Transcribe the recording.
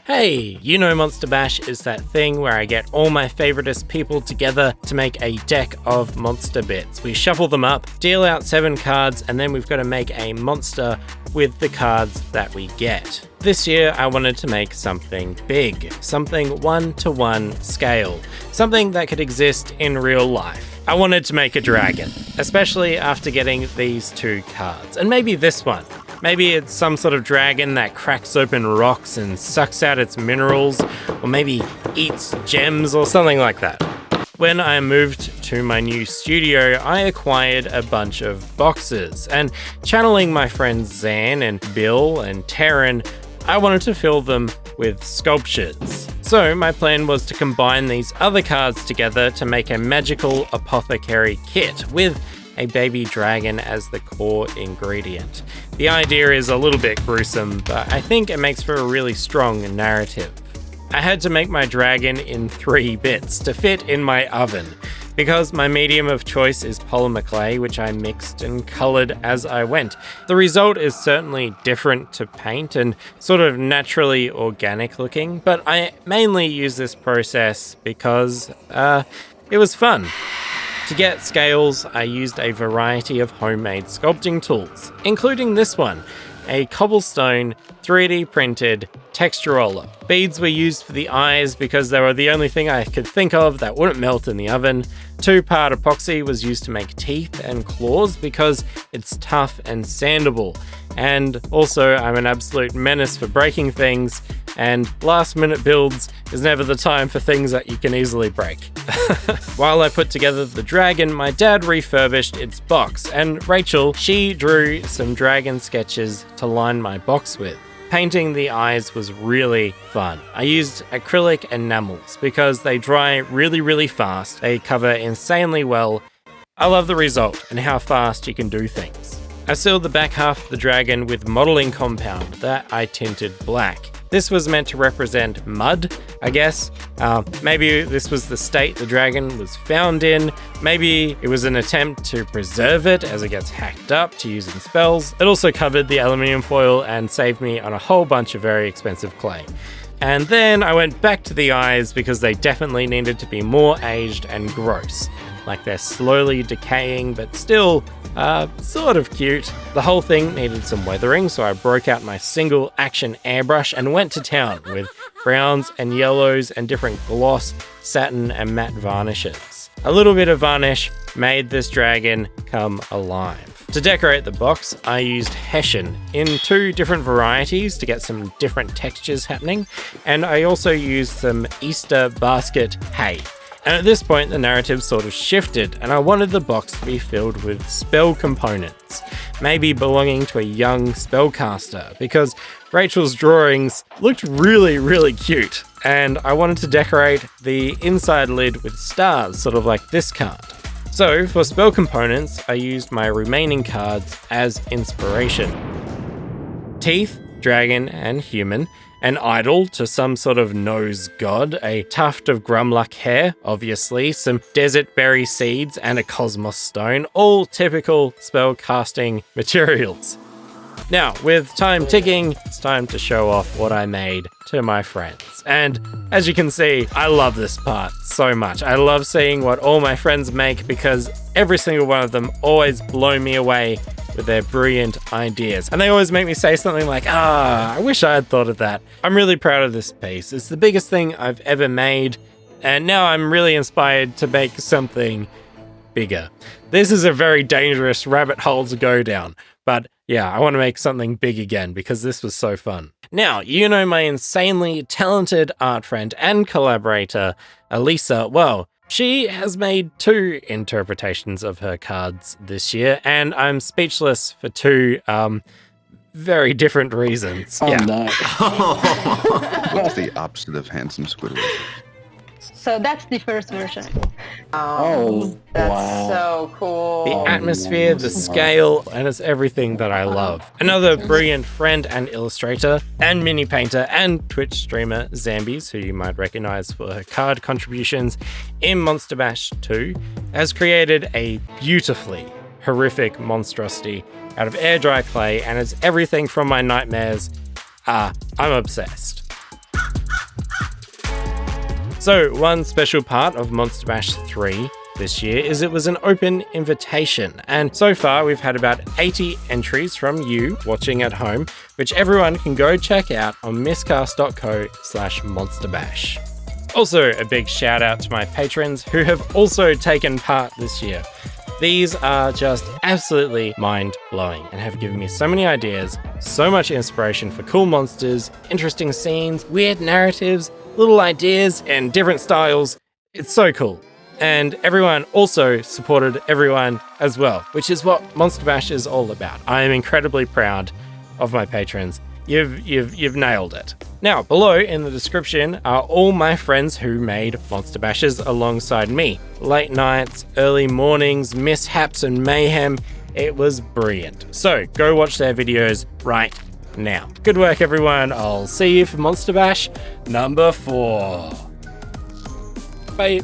Hey, you know Monster Bash is that thing where I get all my favoritist people together to make a deck of monster bits. We shuffle them up, deal out 7 cards, and then we've got to make a monster with the cards that we get. This year I wanted to make something big, something 1-to-1 scale, something that could exist in real life. I wanted to make a dragon, especially after getting these 2 cards, and maybe this one. Maybe it's some sort of dragon that cracks open rocks and sucks out its minerals, or maybe eats gems or something like that. When I moved to my new studio, I acquired a bunch of boxes, and channeling my friends Zan and Bill and Taryn, I wanted to fill them with sculptures. So my plan was to combine these other cards together to make a magical apothecary kit with a baby dragon as the core ingredient. The idea is a little bit gruesome, but I think it makes for a really strong narrative. I had to make my dragon in 3 bits to fit in my oven, because my medium of choice is polymer clay, which I mixed and colored as I went. The result is certainly different to paint and sort of naturally organic looking, but I mainly use this process because it was fun. To get scales, I used a variety of homemade sculpting tools, including this one, a cobblestone 3D printed texture roller. Beads were used for the eyes because they were the only thing I could think of that wouldn't melt in the oven. 2-part epoxy was used to make teeth and claws because it's tough and sandable. And also, I'm an absolute menace for breaking things, and last minute builds is never the time for things that you can easily break. While I put together the dragon, my dad refurbished its box, and Rachel, she drew some dragon sketches to line my box with. Painting the eyes was really fun. I used acrylic enamels because they dry really fast, they cover insanely well. I love the result and how fast you can do things. I sealed the back half of the dragon with modeling compound that I tinted black. This was meant to represent mud, I guess. Maybe this was the state the dragon was found in. Maybe it was an attempt to preserve it as it gets hacked up to use in spells. It also covered the aluminium foil and saved me on a whole bunch of very expensive clay. And then I went back to the eyes because they definitely needed to be more aged and gross. Like they're slowly decaying, but still sort of cute. The whole thing needed some weathering, so I broke out my single action airbrush and went to town with browns and yellows and different gloss, satin and matte varnishes. A little bit of varnish made this dragon come alive. To decorate the box, I used Hessian in 2 different varieties to get some different textures happening, and I also used some Easter basket hay. And at this point, the narrative sort of shifted, and I wanted the box to be filled with spell components, maybe belonging to a young spellcaster, because Rachel's drawings looked really cute, and I wanted to decorate the inside lid with stars, sort of like this card. So for spell components, I used my remaining cards as inspiration. Teeth, dragon and human. An idol to some sort of nose god, a tuft of Grumluck hair, obviously, some desert berry seeds, and a cosmos stone, all typical spell-casting materials. Now, with time ticking, it's time to show off what I made to my friends. And as you can see, I love this part so much. I love seeing what all my friends make because every single one of them always blow me away with their brilliant ideas. And they always make me say something like, I wish I had thought of that. I'm really proud of this piece. It's the biggest thing I've ever made, and now I'm really inspired to make something bigger. This is a very dangerous rabbit hole to go down, but yeah, I want to make something big again because this was so fun. Now, you know my insanely talented art friend and collaborator, Elisa. Well, she has made 2 interpretations of her cards this year, and I'm speechless for 2 very different reasons. Oh, yeah. no. What's the opposite of handsome Squidward? So that's the first version. Oh, That's wow. so cool. The atmosphere, the scale, and it's everything that I love. Another brilliant friend and illustrator, and mini painter, and Twitch streamer Zambies, who you might recognize for her card contributions in Monster Bash 2, has created a beautifully horrific monstrosity out of air dry clay, and it's everything from my nightmares. I'm obsessed. So one special part of Monster Bash 3 this year is it was an open invitation, and so far we've had about 80 entries from you watching at home, which everyone can go check out on miscast.co/monsterbash. Also, a big shout out to my patrons who have also taken part this year. These are just absolutely mind-blowing and have given me so many ideas, so much inspiration for cool monsters, interesting scenes, weird narratives, little ideas, and different styles. It's so cool. And everyone also supported everyone as well, which is what Monster Bash is all about. I am incredibly proud of my patrons. You've nailed it. Now, below in the description are all my friends who made Monster Bashes alongside me. Late nights, early mornings, mishaps and mayhem. It was brilliant. So go watch their videos right now. Good work, everyone. I'll see you for Monster Bash number 4. Bye.